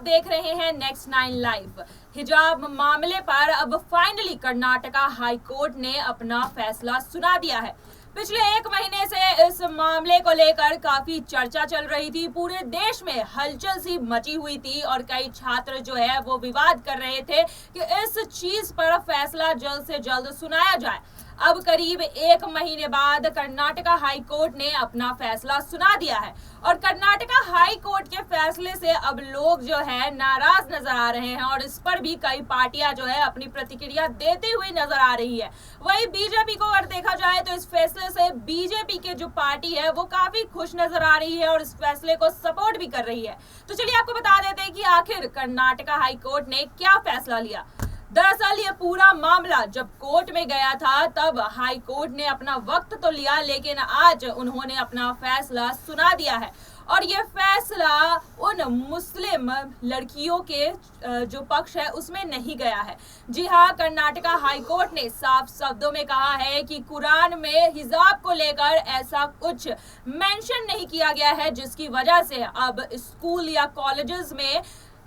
देख रहे हैं नेक्स्ट 9 लाइव। हिजाब मामले पर अब फाइनली कर्नाटका हाई कोर्ट ने अपना फैसला सुना दिया है। पिछले 1 महीने से इस मामले को लेकर काफी चर्चा चल रही थी, पूरे देश में हलचल सी मची हुई थी और कई छात्र जो है वो विवाद कर रहे थे कि इस चीज पर फैसला जल्द से जल्द सुनाया जाए। अब करीब 1 महीने बाद कर्नाटका हाई कोर्ट ने अपना फैसला सुना दिया है और कर्नाटका हाई कोर्ट के फैसले से अब लोग जो है नाराज नजर आ रहे हैं और इस पर भी कई पार्टियां जो है अपनी प्रतिक्रिया देती हुई नजर आ रही है। वहीं बीजेपी को अगर देखा जाए तो इस फैसले से बीजेपी के जो पार्टी है वो काफी खुश नजर आ रही है और इस फैसले को सपोर्ट भी कर रही है। तो चलिए आपको बता देते हैं कि आखिर कर्नाटका हाई कोर्ट ने क्या फैसला लिया। दरअसल ये पूरा मामला जब कोर्ट में गया था तब हाई कोर्ट ने अपना वक्त तो लिया, लेकिन आज उन्होंने अपना फैसला सुना दिया है और ये फैसला उन मुस्लिम लड़कियों के जो पक्ष है उसमें नहीं गया है। जी हाँ, कर्नाटका हाई कोर्ट ने साफ शब्दों में कहा है कि कुरान में हिजाब को लेकर ऐसा कुछ मेंशन नहीं किया गया है जिसकी वजह से अब स्कूल या कॉलेजेस में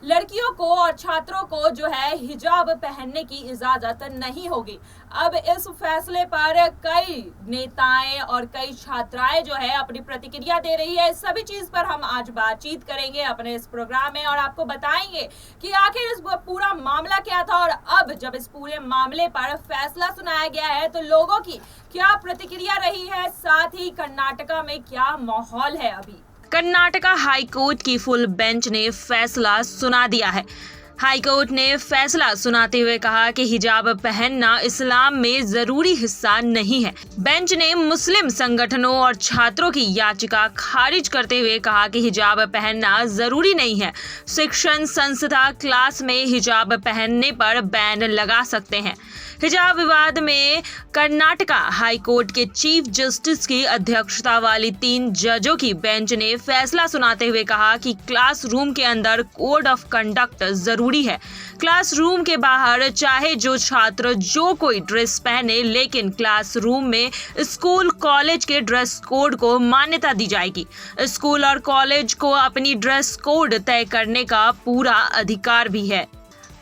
लड़कियों को और छात्रों को जो है हिजाब पहनने की इजाजत नहीं होगी। अब इस फैसले पर कई नेताएं और कई छात्राएं जो है अपनी प्रतिक्रिया दे रही है। इस सभी चीज पर हम आज बातचीत करेंगे अपने इस प्रोग्राम में और आपको बताएंगे कि आखिर इस पूरा मामला क्या था और अब जब इस पूरे मामले पर फैसला सुनाया गया है तो लोगों की क्या प्रतिक्रिया रही है, साथ ही कर्नाटका में क्या माहौल है। अभी कर्नाटका हाई कोर्ट की फुल बेंच ने फैसला सुना दिया है। हाई कोर्ट ने फैसला सुनाते हुए कहा कि हिजाब पहनना इस्लाम में जरूरी हिस्सा नहीं है। बेंच ने मुस्लिम संगठनों और छात्रों की याचिका खारिज करते हुए कहा कि हिजाब पहनना जरूरी नहीं है। शिक्षण संस्था क्लास में हिजाब पहनने पर बैन लगा सकते हैं। हिजाब विवाद में कर्नाटका हाई कोर्ट के चीफ जस्टिस की अध्यक्षता वाली 3 जजों की बेंच ने फैसला सुनाते हुए कहा कि क्लासरूम के अंदर कोड ऑफ कंडक्ट जरूरी है। क्लासरूम के बाहर चाहे जो छात्र जो कोई ड्रेस पहने, लेकिन क्लासरूम में स्कूल कॉलेज के ड्रेस कोड को मान्यता दी जाएगी। स्कूल और कॉलेज को अपनी ड्रेस कोड तय करने का पूरा अधिकार भी है।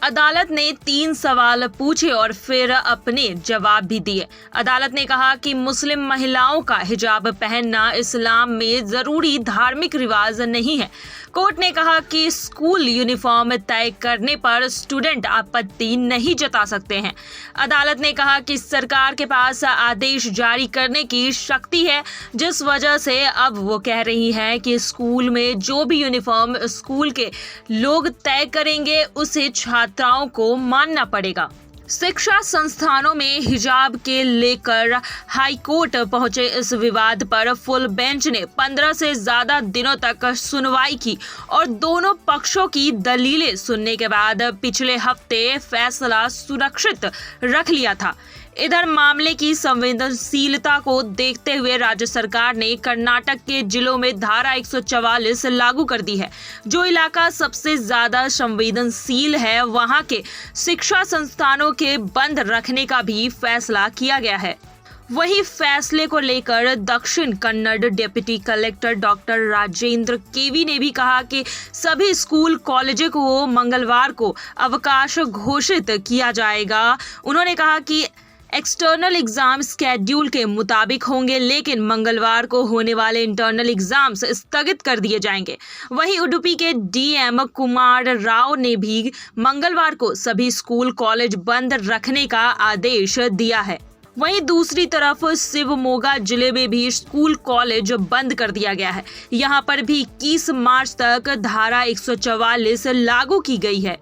अदालत ने 3 सवाल पूछे और फिर अपने जवाब भी दिए। अदालत ने कहा कि मुस्लिम महिलाओं का हिजाब पहनना इस्लाम में जरूरी धार्मिक रिवाज नहीं है। कोर्ट ने कहा कि स्कूल यूनिफॉर्म तय करने पर स्टूडेंट आपत्ति नहीं जता सकते हैं। अदालत ने कहा कि सरकार के पास आदेश जारी करने की शक्ति है, जिस वजह से अब वो कह रही है कि स्कूल में जो भी यूनिफॉर्म स्कूल के लोग तय करेंगे उसे छात्राओं को मानना पड़ेगा। शिक्षा संस्थानों में हिजाब के लेकर हाई कोर्ट पहुंचे इस विवाद पर फुल बेंच ने 15 से ज्यादा दिनों तक सुनवाई की और दोनों पक्षों की दलीलें सुनने के बाद पिछले हफ्ते फैसला सुरक्षित रख लिया था। इधर मामले की संवेदनशीलता को देखते हुए राज्य सरकार ने कर्नाटक के जिलों में धारा 144 लागू कर दी है। जो इलाका सबसे ज्यादा संवेदनशील है वहां के शिक्षा संस्थानों के बंद रखने का भी फैसला किया गया है। वहीं फैसले को लेकर Dakshina Kannada deputy collector doctor Rajendra KV ने भी कहा कि सभी स्कूल कॉलेजों को मंगलवार को अवकाश घोषित किया जाएगा। उन्होंने कहा कि एक्सटर्नल एग्जाम स्केड्यूल के मुताबिक होंगे, लेकिन मंगलवार को होने वाले इंटरनल एग्जाम्स स्थगित कर दिए जाएंगे। वहीं उडुपी के डीएम कुमार राव ने भी मंगलवार को सभी स्कूल कॉलेज बंद रखने का आदेश दिया है। वहीं दूसरी तरफ शिवमोगा जिले में भी स्कूल कॉलेज बंद कर दिया गया है। यहां पर भी 21 मार्च तक धारा 144 लागू की गई है।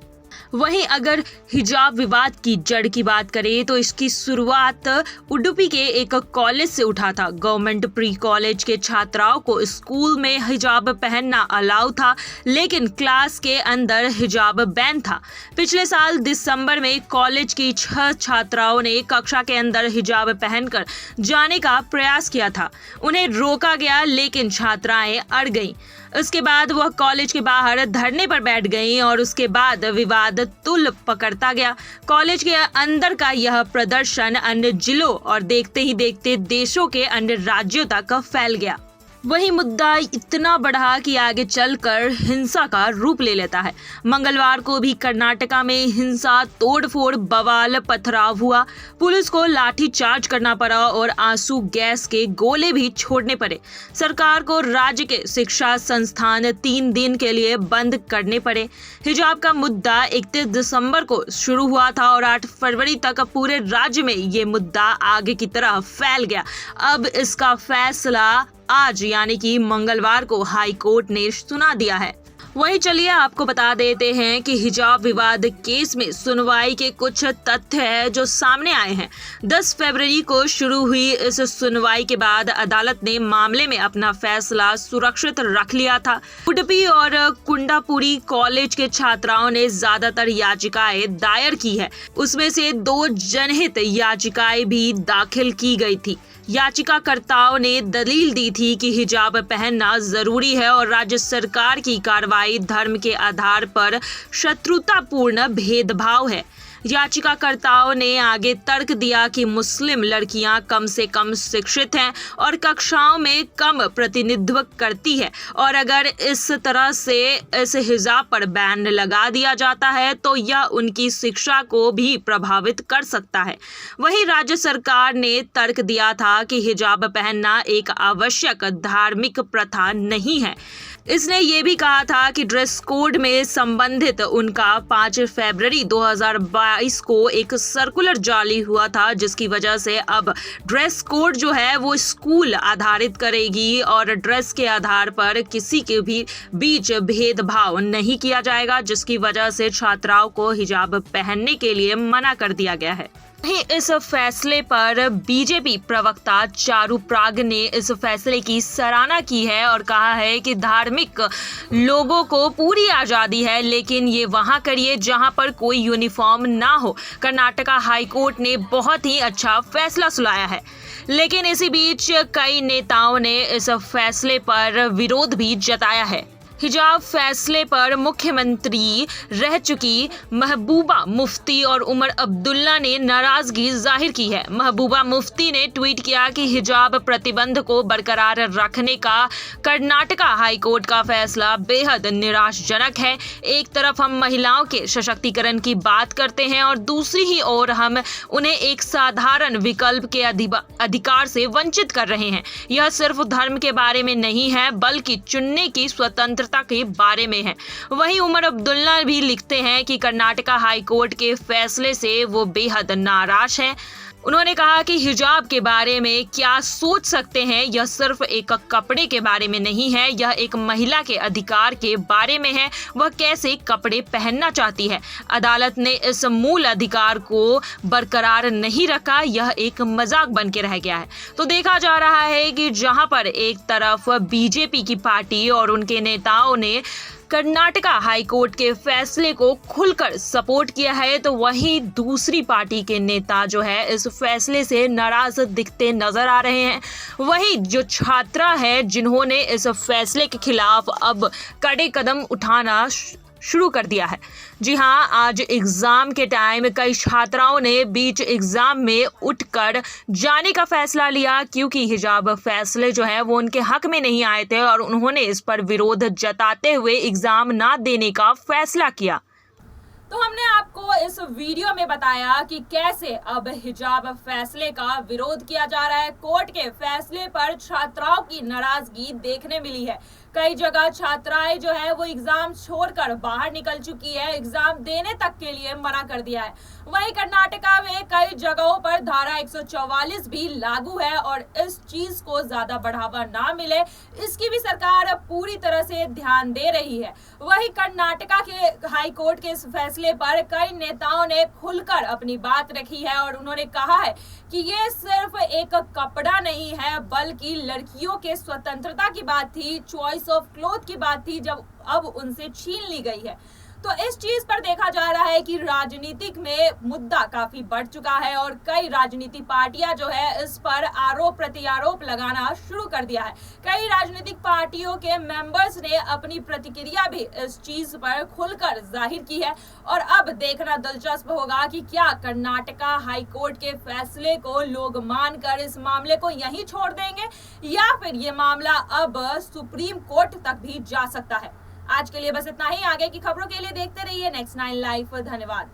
वहीं अगर हिजाब विवाद की जड़ की बात करें तो इसकी शुरुआत उडुपी के एक कॉलेज से उठा था। गवर्नमेंट प्री कॉलेज के छात्राओं को स्कूल में हिजाब पहनना अलाउ था, लेकिन क्लास के अंदर हिजाब बैन था। पिछले साल दिसंबर में कॉलेज की 6 छात्राओं ने कक्षा के अंदर हिजाब पहनकर जाने का प्रयास किया था। उन्हें रोका गया, लेकिन छात्राएं अड़ गईं। उसके बाद वह कॉलेज के बाहर धरने पर बैठ गईं और उसके बाद विवाद तुल पकड़ता गया। कॉलेज के अंदर का यह प्रदर्शन अन्य जिलों और देखते ही देखते देशों के अन्य राज्यों तक फैल गया। वही मुद्दा इतना बढ़ा कि आगे चलकर हिंसा का रूप ले लेता है। मंगलवार को भी कर्नाटका में हिंसा, तोड़फोड़, बवाल, पथराव हुआ। पुलिस को लाठी चार्ज करना पड़ा और आंसू गैस के गोले भी छोड़ने पड़े। सरकार को राज्य के शिक्षा संस्थान 3 दिन के लिए बंद करने पड़े। हिजाब का मुद्दा 31 दिसंबर को शुरू हुआ था और 8 फरवरी तक पूरे राज्य में ये मुद्दा आगे की तरह फैल गया। अब इसका फैसला आज यानी कि मंगलवार को हाई कोर्ट ने सुना दिया है। वहीं चलिए आपको बता देते हैं कि हिजाब विवाद केस में सुनवाई के कुछ तथ्य हैं जो सामने आए हैं। 10 फरवरी को शुरू हुई इस सुनवाई के बाद अदालत ने मामले में अपना फैसला सुरक्षित रख लिया था। उडुपी और कुंडापुरी कॉलेज के छात्राओं ने ज्यादातर याचिकाएं दायर की है। उसमें से 2 जनहित याचिकाएं भी दाखिल की गई थी। याचिकाकर्ताओं ने दलील दी थी कि हिजाब पहनना जरूरी है और राज्य सरकार की कार्रवाई धर्म के आधार पर शत्रुतापूर्ण भेदभाव है। याचिकाकर्ताओं ने आगे तर्क दिया कि मुस्लिम लड़कियां कम से कम शिक्षित हैं और कक्षाओं में कम प्रतिनिधित्व करती है और अगर इस तरह से इस हिजाब पर बैन लगा दिया जाता है तो यह उनकी शिक्षा को भी प्रभावित कर सकता है। वहीं राज्य सरकार ने तर्क दिया था कि हिजाब पहनना एक आवश्यक धार्मिक प्रथा नहीं है। इसने ये भी कहा था कि ड्रेस कोड में संबंधित उनका 5 फरवरी 2022 को एक सर्कुलर जारी हुआ था, जिसकी वजह से अब ड्रेस कोड जो है वो स्कूल आधारित करेगी और ड्रेस के आधार पर किसी के भी बीच भेदभाव नहीं किया जाएगा, जिसकी वजह से छात्राओं को हिजाब पहनने के लिए मना कर दिया गया है। इस फैसले पर बीजेपी प्रवक्ता चारू प्राग ने इस फैसले की सराहना की है और कहा है कि धार्मिक लोगों को पूरी आज़ादी है, लेकिन ये वहां करिए जहां पर कोई यूनिफॉर्म ना हो। कर्नाटका हाई कोर्ट ने बहुत ही अच्छा फैसला सुनाया है, लेकिन इसी बीच कई नेताओं ने इस फैसले पर विरोध भी जताया है। हिजाब फैसले पर मुख्यमंत्री रह चुकी महबूबा मुफ्ती और उमर अब्दुल्ला ने नाराजगी जाहिर की है। महबूबा मुफ्ती ने ट्वीट किया कि हिजाब प्रतिबंध को बरकरार रखने का कर्नाटका हाई कोर्ट का फैसला बेहद निराशाजनक है। एक तरफ हम महिलाओं के सशक्तिकरण की बात करते हैं और दूसरी ही ओर हम उन्हें एक साधारण विकल्प के अधिकार से वंचित कर रहे हैं। यह सिर्फ धर्म के बारे में नहीं है बल्कि चुनने की स्वतंत्रता के बारे में है। वहीं उमर अब्दुल्ला भी लिखते हैं कि कर्नाटका हाई कोर्ट के फैसले से वो बेहद नाराज हैं। उन्होंने कहा कि हिजाब के बारे में क्या सोच सकते हैं, यह सिर्फ एक कपड़े के बारे में नहीं है, यह एक महिला के अधिकार के बारे में है, वह कैसे कपड़े पहनना चाहती है। अदालत ने इस मूल अधिकार को बरकरार नहीं रखा, यह एक मजाक बन के रह गया है। तो देखा जा रहा है कि जहां पर एक तरफ बीजेपी की पार्टी और उनके नेताओं ने कर्नाटका हाई कोर्ट के फैसले को खुलकर सपोर्ट किया है, तो वहीं दूसरी पार्टी के नेता जो है इस फैसले से नाराज दिखते नजर आ रहे हैं। वहीं जो छात्रा है जिन्होंने इस फैसले के खिलाफ अब कड़े कदम उठाना शुरू कर दिया है। जी हाँ, आज एग्जाम के टाइम कई छात्राओं ने बीच एग्जाम में उठकर जाने का फैसला लिया, क्योंकि हिजाब फैसले जो है वो उनके हक में नहीं आए थे और उन्होंने इस पर विरोध जताते हुए एग्जाम ना देने का फैसला किया। तो हमने आपको इस वीडियो में बताया कि कैसे अब हिजाब फैसले का विरोध किया जा रहा है। कोर्ट के फैसले पर छात्राओं की नाराजगी देखने मिली है। कई जगह छात्राएं जो है वो एग्जाम छोड़कर बाहर निकल चुकी है, एग्जाम देने तक के लिए मना कर दिया है। वहीं कर्नाटका में कई जगहों पर धारा 144 भी लागू है और इस चीज को ज्यादा बढ़ावा ना मिले, इसकी भी सरकार पूरी तरह से ध्यान दे रही है। वहीं कर्नाटका के हाई कोर्ट के इस फैसले पर कई नेताओं ने खुलकर अपनी बात रखी है और उन्होंने कहा है कि ये सिर्फ एक कपड़ा नहीं है बल्कि लड़कियों के स्वतंत्रता की बात थी, चॉइस ऑफ क्लोथ की बात थी, जब अब उनसे छीन ली गई है। तो इस चीज पर देखा जा रहा है कि राजनीतिक में मुद्दा काफी बढ़ चुका है और कई राजनीतिक पार्टियां जो है इस पर आरोप प्रत्यारोप लगाना शुरू कर दिया है। कई राजनीतिक पार्टियों के मेंबर्स ने अपनी प्रतिक्रिया भी इस चीज पर खुलकर जाहिर की है और अब देखना दिलचस्प होगा कि क्या कर्नाटका हाई कोर्ट के फैसले को लोग मानकर इस मामले को यहीं छोड़ देंगे या फिर ये मामला अब सुप्रीम कोर्ट तक भी जा सकता है। आज के लिए बस इतना ही। आगे की खबरों के लिए देखते रहिए नेक्स्ट 9 लाइव। धन्यवाद।